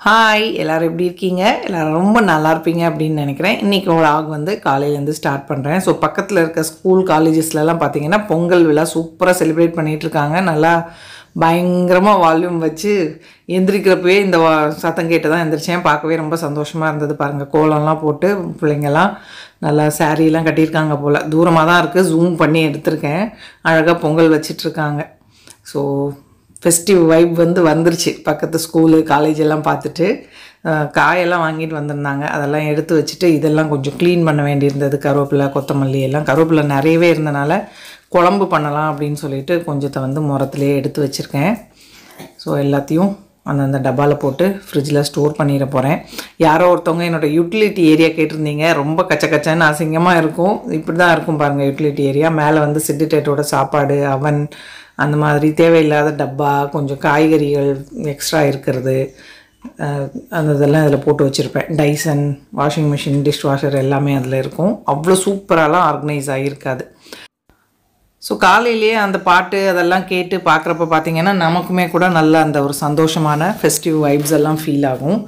Hi எல்லாரும் எப்படி இருக்கீங்க? எல்லாரும் ரொம்ப நல்லா இருப்பீங்க அப்படின்னு நினைக்கிறேன். இன்றைக்கி vlog வந்து காலையிலேருந்து ஸ்டார்ட் பண்ணுறேன். ஸோ பக்கத்தில் இருக்க ஸ்கூல் காலேஜஸ்லலாம் பார்த்தீங்கன்னா பொங்கல் விழா சூப்பராக செலிப்ரேட் பண்ணிகிட்ருக்காங்க. நல்லா பயங்கரமாக வால்யூம் வச்சு எந்திரிக்கிறப்பவே இந்த சத்தம் கேட்டு தான் எந்திரிச்சேன். பார்க்கவே ரொம்ப சந்தோஷமாக இருந்தது. பாருங்கள், கோலம்லாம் போட்டு பிள்ளைங்கள்லாம் நல்லா சாரீலாம் கட்டியிருக்காங்க போல். தூரமாக தான் இருக்குது, ஜூம் பண்ணி எடுத்திருக்கேன். அழகாக பொங்கல் வச்சிட்ருக்காங்க. ஸோ ஃபெஸ்டிவ் வைப் வந்துருச்சு. பக்கத்து ஸ்கூலு காலேஜ் எல்லாம் பார்த்துட்டு காயெல்லாம் வாங்கிட்டு வந்திருந்தாங்க. அதெல்லாம் எடுத்து வச்சுட்டு இதெல்லாம் கொஞ்சம் க்ளீன் பண்ண வேண்டியிருந்தது. கருவேப்பிலை, கொத்தமல்லி எல்லாம் கருவேப்பிலை நிறையவே இருந்தனால குழம்பு பண்ணலாம் அப்படின்னு சொல்லிட்டு கொஞ்சத்தை முரத்துலேயே எடுத்து வச்சுருக்கேன். ஸோ எல்லாத்தையும் அந்தந்த டப்பாவில் போட்டு ஃப்ரிட்ஜில் ஸ்டோர் பண்ணிட போகிறேன். யாரோ ஒருத்தவங்க என்னோடய யூட்டிலிட்டி ஏரியா கேட்டிருந்தீங்க. ரொம்ப கச்சன்னு அசிங்கமாக இருக்கும். இப்படி தான் இருக்கும் பாருங்கள் யூட்டிலிட்டி ஏரியா. மேலே சிட்டிடேட்டோட சாப்பாடு, அவன், அந்த மாதிரி தேவையில்லாத டப்பா, கொஞ்சம் காய்கறிகள் எக்ஸ்ட்ரா இருக்கிறது, அந்த இதெல்லாம் இதில் போட்டு வச்சுருப்பேன். Dyson washing machine, dish washer எல்லாமே அதில் இருக்கும். அவ்வளோ சூப்பராலாம் ஆர்கனைஸ் ஆகியிருக்காது. ஸோ காலையிலேயே அந்த பாட்டு அதெல்லாம் கேட்டு பார்க்குறப்ப பார்த்திங்கன்னா நமக்குமே கூட நல்ல அந்த ஒரு சந்தோஷமான ஃபெஸ்டிவ் வைப்ஸ் எல்லாம் ஃபீல் ஆகும்.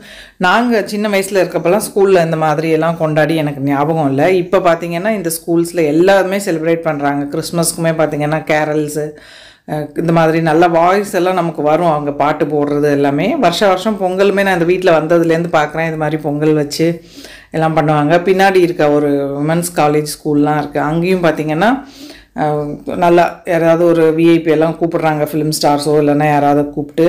நாங்கள் சின்ன வயசில் இருக்கப்பெல்லாம் ஸ்கூலில் இந்த மாதிரியெல்லாம் கொண்டாடி எனக்கு ஞாபகம் இல்லை. இப்போ பார்த்திங்கன்னா இந்த ஸ்கூல்ஸில் எல்லாருமே செலிப்ரேட் பண்ணுறாங்க. கிறிஸ்மஸ்க்குமே பார்த்திங்கன்னா கேரல்ஸு, இந்த மாதிரி நல்ல வாய்ஸ் எல்லாம் நமக்கு வரும். அவங்க பாட்டு போடுறது எல்லாமே வருஷம் பொங்கலுமே நான் இந்த வீட்டில் வந்ததுலேருந்து பார்க்குறேன். இது மாதிரி பொங்கல் வச்சு எல்லாம் பண்ணுவாங்க. பின்னாடி இருக்க ஒரு உமன்ஸ் காலேஜ் ஸ்கூல்லாம் இருக்குது. அங்கேயும் பார்த்திங்கன்னா நல்லா யாராவது ஒரு விஐபி எல்லாம் கூப்பிட்றாங்க, ஃபிலிம் ஸ்டார்ஸோ இல்லைன்னா யாராவது கூப்பிட்டு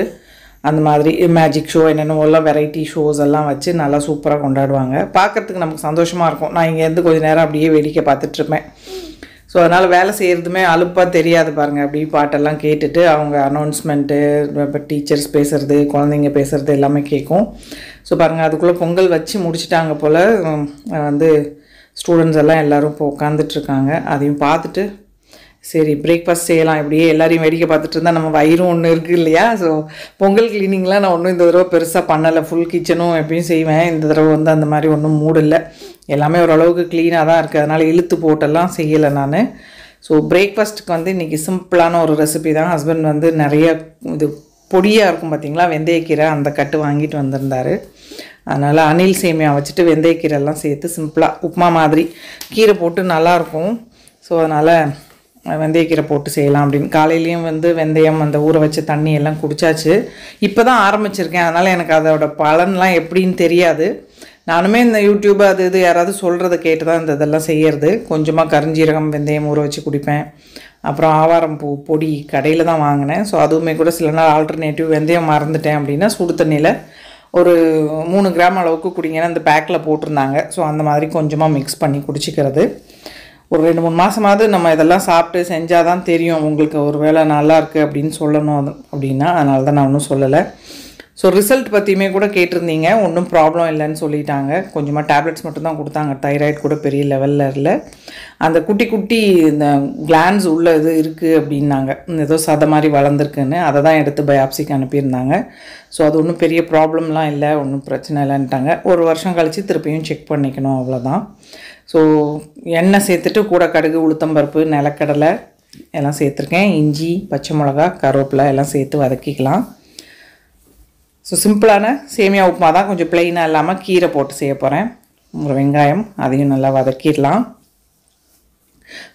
அந்த மாதிரி மேஜிக் ஷோ என்னென்னலாம் வெரைட்டி ஷோஸ் எல்லாம் வச்சு நல்லா சூப்பராக கொண்டாடுவாங்க. பார்க்குறதுக்கு நமக்கு சந்தோஷமாக இருக்கும். நான் இங்கேருந்து கொஞ்சம் நேரம் அப்படியே வேடிக்கை பார்த்துட்ருப்பேன். ஸோ அதனால் வேலை செய்கிறதுமே அலுப்பாக தெரியாது பாருங்கள். அப்படி பாட்டெல்லாம் கேட்டுட்டு அவங்க அனௌன்ஸ்மெண்ட்டு, இப்போ டீச்சர்ஸ் பேசுகிறது, குழந்தைங்க பேசுகிறது எல்லாமே கேட்கும். ஸோ பாருங்கள், அதுக்குள்ளே பொங்கல் வச்சு முடிச்சிட்டாங்க போல். ஸ்டூடெண்ட்ஸ் எல்லாம் எல்லோரும் இப்போ உட்காந்துட்ருக்காங்க. அதையும் பார்த்துட்டு சரி பிரேக்ஃபாஸ்ட் செய்யலாம். இப்படியே எல்லாரையும் வேடிக்கை பார்த்துட்டு இருந்தால் நம்ம வயிறும் ஒன்று இருக்குது இல்லையா. ஸோ பொங்கல் க்ளீனிங்லாம் நான் ஒன்றும் இந்த தடவை பெருசாக பண்ணலை. ஃபுல் கிச்சனும் எப்பயும் செய்வேன். இந்த தடவை அந்த மாதிரி ஒன்றும் மூடில்லை. எல்லாமே ஓரளவுக்கு க்ளீனாக தான் இருக்குது. அதனால் இழுத்து போட்டெல்லாம் செய்யலை நான். ஸோ பிரேக்ஃபாஸ்ட்டுக்கு இன்றைக்கி சிம்பிளான ஒரு ரெசிபி தான். ஹஸ்பண்ட் நிறைய இது பொடியாக இருக்கும் பார்த்திங்களா, வெந்தயக்கீரை, அந்த கட்டு வாங்கிட்டு வந்திருந்தார். அதனால் அணில் சேமியா வச்சுட்டு வெந்தயக்கீரைலாம் சேர்த்து சிம்பிளாக உப்புமா மாதிரி கீரை போட்டு நல்லாயிருக்கும். ஸோ அதனால் வெந்தயக்கீரை போட்டு செய்யலாம் அப்படின்னு காலையிலையும் வெந்தயம் அந்த ஊற வச்ச தண்ணி எல்லாம் குடித்தாச்சு. இப்போ தான் ஆரம்பிச்சிருக்கேன். அதனால் எனக்கு அதோட பலன்லாம் எப்படின்னு தெரியாது. நானுமே இந்த யூடியூப் அது இது யாராவது சொல்கிறத கேட்டு தான் இதெல்லாம் செய்கிறது. கொஞ்சமாக கருஞ்சீரகம், வெந்தயம் ஊற வச்சு குடிப்பேன். அப்புறம் ஆவாரம் பூ பொடி கடையில் தான் வாங்கினேன். ஸோ அதுவுமே கூட சில நாள் ஆல்டர்னேட்டிவ் வெந்தயம் மறந்துட்டேன் அப்படின்னா சுடு தண்ணியில் ஒரு 3 கிராம் அளவுக்கு குடிங்கன்னா அந்த பேக்கில் போட்டிருந்தாங்க. ஸோ அந்த மாதிரி கொஞ்சமாக மிக்ஸ் பண்ணி குடிச்சிக்கிறது. ஒரு 2-3 மாதமாவது நம்ம இதெல்லாம் சாப்பிட்டு செஞ்சால் தான் தெரியும் உங்களுக்கு ஒரு வேளை நல்லா இருக்குது அப்படின்னு சொல்லணும் அப்படின்னா. அதனால தான் நான் ஒன்றும் சொல்லலை. ஸோ ரிசல்ட் பற்றியுமே கூட கேட்டிருந்தீங்க. ஒன்றும் ப்ராப்ளம் இல்லைன்னு சொல்லிட்டாங்க. கொஞ்சமாக டேப்லெட்ஸ் மட்டும்தான் கொடுத்தாங்க. தைராய்டு கூட பெரிய லெவலில் இல்லை. அந்த குட்டி இந்த கிளான்ஸ் உள்ள இது இருக்குது அப்படின்னாங்க. ஏதோ சதை மாதிரி வளர்ந்துருக்குன்னு அதை தான் எடுத்து பயாப்சிக்கு அனுப்பியிருந்தாங்க. ஸோ அது ஒன்றும் பெரிய ப்ராப்ளம்லாம் இல்லை, ஒன்றும் பிரச்சனை இல்லைன்ட்டாங்க. ஒரு வருஷம் கழித்து திருப்பியும் செக் பண்ணிக்கணும், அவ்வளோதான். ஸோ எண்ணெய் சேர்த்துட்டு கூட கடுகு, உளுத்தம்பருப்பு, நிலக்கடலை எல்லாம் சேர்த்துருக்கேன். இஞ்சி, பச்சை மிளகா, கருவேப்பிலை எல்லாம் சேர்த்து வதக்கிக்கலாம். ஸோ சிம்பிளான சேமியா உப்புமா தான். கொஞ்சம் ப்ளெயினாக இல்லாமல் கீரை போட்டு செய்ய போகிறேன். ஒரு வெங்காயம் அதையும் நல்லா வதக்கிடலாம்.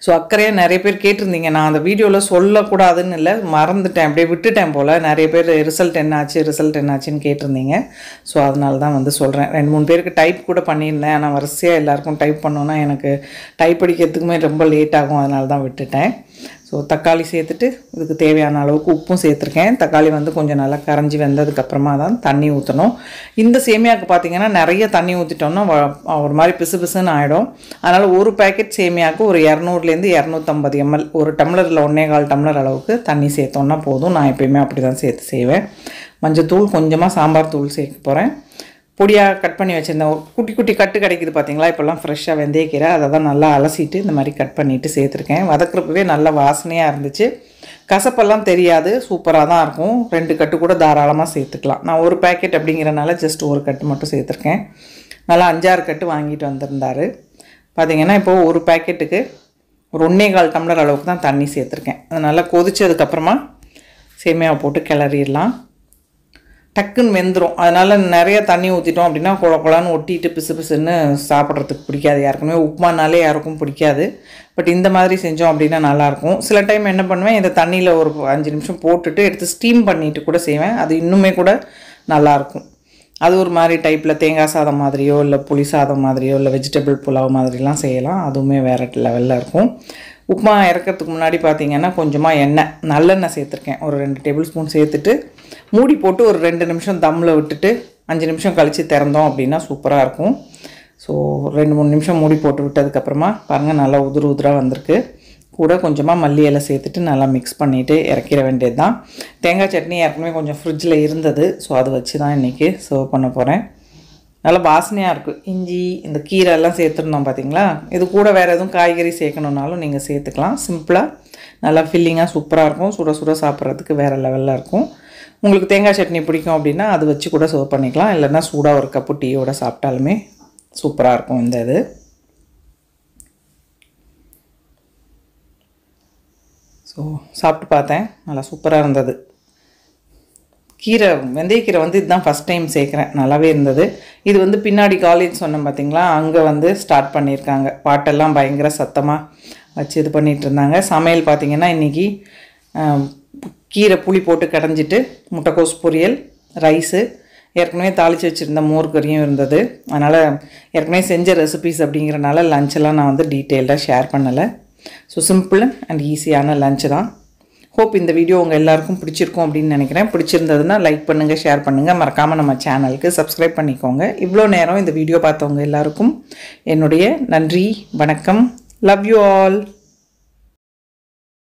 ஸோ அக்கறையாக நிறைய பேர் கேட்டிருந்தீங்க. நான் அந்த வீடியோவில் சொல்லக்கூடாதுன்னு இல்லை, மறந்துட்டேன், அப்படியே விட்டுட்டேன் போல். நிறைய பேர் ரிசல்ட் என்னாச்சுன்னு கேட்டிருந்தீங்க. ஸோ அதனால தான் சொல்கிறேன். 2-3 பேருக்கு டைப் கூட பண்ணியிருந்தேன். ஆனால் வரிசையாக எல்லாேருக்கும் டைப் பண்ணோன்னா எனக்கு டைப் அடிக்கிறதுக்குமே ரொம்ப லேட் ஆகும். அதனால தான் விட்டுட்டேன். ஸோ தக்காளி சேர்த்துட்டு இதுக்கு தேவையான அளவுக்கு உப்பும் சேர்த்துருக்கேன். தக்காளி கொஞ்சம் நல்லா கரைஞ்சி வெந்ததுக்கப்புறமா தான் தண்ணி ஊற்றணும். இந்த சேமியாவுக்கு பார்த்திங்கன்னா நிறைய தண்ணி ஊற்றிட்டோம்னா ஒரு மாதிரி பிசுன்னு ஆகிடும். அதனால் ஒரு பேக்கெட் சேமியாவுக்கு ஒரு 200லேருந்து 250 ml, ஒரு டம்ளரில் 1.25 டம்ளர் அளவுக்கு தண்ணி சேர்த்தோன்னா போதும். நான் எப்பயுமே அப்படி தான் சேர்த்து செய்வேன். மஞ்சத்தூள், கொஞ்சமாக சாம்பார் தூள் சேர்க்க போகிறேன். பொடியாக கட் பண்ணி வச்சுருந்தேன். ஒரு குட்டி கட்டு கிடைக்குது பார்த்திங்களா, இப்போல்லாம் ஃப்ரெஷ்ஷாக வெந்தயக்கீரை, அதை தான் நல்லா அலசிட்டு இந்த மாதிரி கட் பண்ணிவிட்டு சேர்த்துருக்கேன். வதக்குறப்பவே நல்ல வாசனையாக இருந்துச்சு. கசப்பெல்லாம் தெரியாது, சூப்பராக தான் இருக்கும். 2 கட்டு கூட தாராளமாக சேர்த்துக்கலாம். நான் ஒரு பேக்கெட் அப்படிங்கிறனால ஜஸ்ட் ஒரு கட்டு மட்டும் சேர்த்துருக்கேன். நல்லா 5-6 கட்டு வாங்கிட்டு வந்திருந்தார். பார்த்திங்கன்னா இப்போது ஒரு பேக்கெட்டுக்கு ஒரு 1.25 டம்ளர் அளவுக்கு தான் தண்ணி சேர்த்துருக்கேன். அது நல்லா கொதிச்சதுக்கப்புறமா சேமியாவை போட்டு கிளறிடலாம். டக்குன்னு வெந்துடும். அதனால் நிறைய தண்ணி ஊற்றிட்டோம் அப்படின்னா குழக்குழான்னு ஒட்டிட்டு பிசு பிசுன்னு சாப்பிட்றதுக்கு பிடிக்காது யாருக்குமே. உப்புமானாலே யாருக்கும் பிடிக்காது. பட் இந்த மாதிரி செஞ்சோம் அப்படின்னா நல்லாயிருக்கும். சில டைம் என்ன பண்ணுவேன், இந்த தண்ணியில் ஒரு 5 நிமிஷம் போட்டுட்டு எடுத்து ஸ்டீம் பண்ணிவிட்டு கூட செய்வேன். அது இன்னுமே கூட நல்லாயிருக்கும். அது ஒரு மாதிரி டைப்பில் தேங்காய் சாதம் மாதிரியோ இல்லை புளி சாதம் மாதிரியோ இல்லை வெஜிடபிள் புலாவ் மாதிரிலாம் செய்யலாம். அதுவுமே வேறு லெவலில் இருக்கும். உப்புமா இறக்கிறதுக்கு முன்னாடி பார்த்திங்கன்னா கொஞ்சமாக எண்ணெய் நல்லெண்ணெய் சேர்த்துருக்கேன். ஒரு 2 டேபிள் ஸ்பூன் சேர்த்துட்டு மூடி போட்டு ஒரு 2 நிமிஷம் தம்மில் விட்டுட்டு 5 நிமிஷம் கழித்து திறந்தோம் அப்படின்னா சூப்பராக இருக்கும். ஸோ 2-3 நிமிஷம் மூடி போட்டு விட்டதுக்கப்புறமா பாருங்கள் நல்லா உதிராக வந்திருக்கு. கூட கொஞ்சமாக மல்லி இலை சேர்த்துட்டு நல்லா மிக்ஸ் பண்ணிவிட்டு இறக்கிற வேண்டியது தான். தேங்காய் சட்னி ஏற்கனவே கொஞ்சம் ஃப்ரிட்ஜில் இருந்தது. ஸோ அதை வச்சு தான் இன்றைக்கி சர்வ் பண்ண போகிறேன். நல்லா வாசனையாக இருக்கும். இஞ்சி இந்த கீரை எல்லாம் சேர்த்துருந்தோம் பார்த்திங்களா. இது கூட வேறு எதுவும் காய்கறி சேர்க்கணுன்னாலும் நீங்கள் சேர்த்துக்கலாம். சிம்பிளாக நல்லா ஃபில்லிங்காக சூப்பராக இருக்கும். சுட சுட சாப்பிட்றதுக்கு வேறு லெவலில் இருக்கும். உங்களுக்கு தேங்காய் சட்னி பிடிக்கும் அப்படின்னா அது வச்சு கூட சர்வ் பண்ணிக்கலாம். இல்லைன்னா சூடாக ஒரு கப்பு டீயோட சாப்பிட்டாலுமே சூப்பராக இருக்கும் இந்த இது. ஸோ சாப்பிட்டு பார்த்தேன், நல்லா சூப்பராக இருந்தது. கீரை வெந்தயக்கீரை இதுதான் ஃபஸ்ட் டைம் சேர்க்குறேன். நல்லாவே இருந்தது. இது பின்னாடி காலேஜ் சொன்னேன் பார்த்திங்களா, அங்கே ஸ்டார்ட் பண்ணியிருக்காங்க. பாட்டெல்லாம் பயங்கர சத்தமாக வச்சு இது பண்ணிகிட்டு இருந்தாங்க. சமையல் பார்த்திங்கன்னா இன்றைக்கி கீரை புளி போட்டு கடைஞ்சிட்டு முட்டைக்கோஸ் பொரியல், ரைஸு, ஏற்கனவே தாளித்து வச்சுருந்த மோர் கறியும் இருந்தது. அதனால் ஏற்கனவே செஞ்ச ரெசிபீஸ் அப்படிங்கிறனால லஞ்செல்லாம் நான் டீட்டெயில்டாக ஷேர் பண்ணலை. ஸோ சிம்பிள் அண்ட் ஈஸியான லஞ்சு தான். ஹோப் இந்த வீடியோ உங்கள் எல்லாருக்கும் பிடிச்சிருக்கும் அப்படின்னு நினைக்கிறேன். பிடிச்சிருந்ததுன்னா லைக் பண்ணுங்கள், ஷேர் பண்ணுங்கள். மறக்காமல் நம்ம சேனலுக்கு சப்ஸ்கிரைப் பண்ணிக்கோங்க. இவ்வளோ நேரம் இந்த வீடியோ பார்த்தவங்க எல்லாருக்கும் என்னுடைய நன்றி, வணக்கம். Love you all.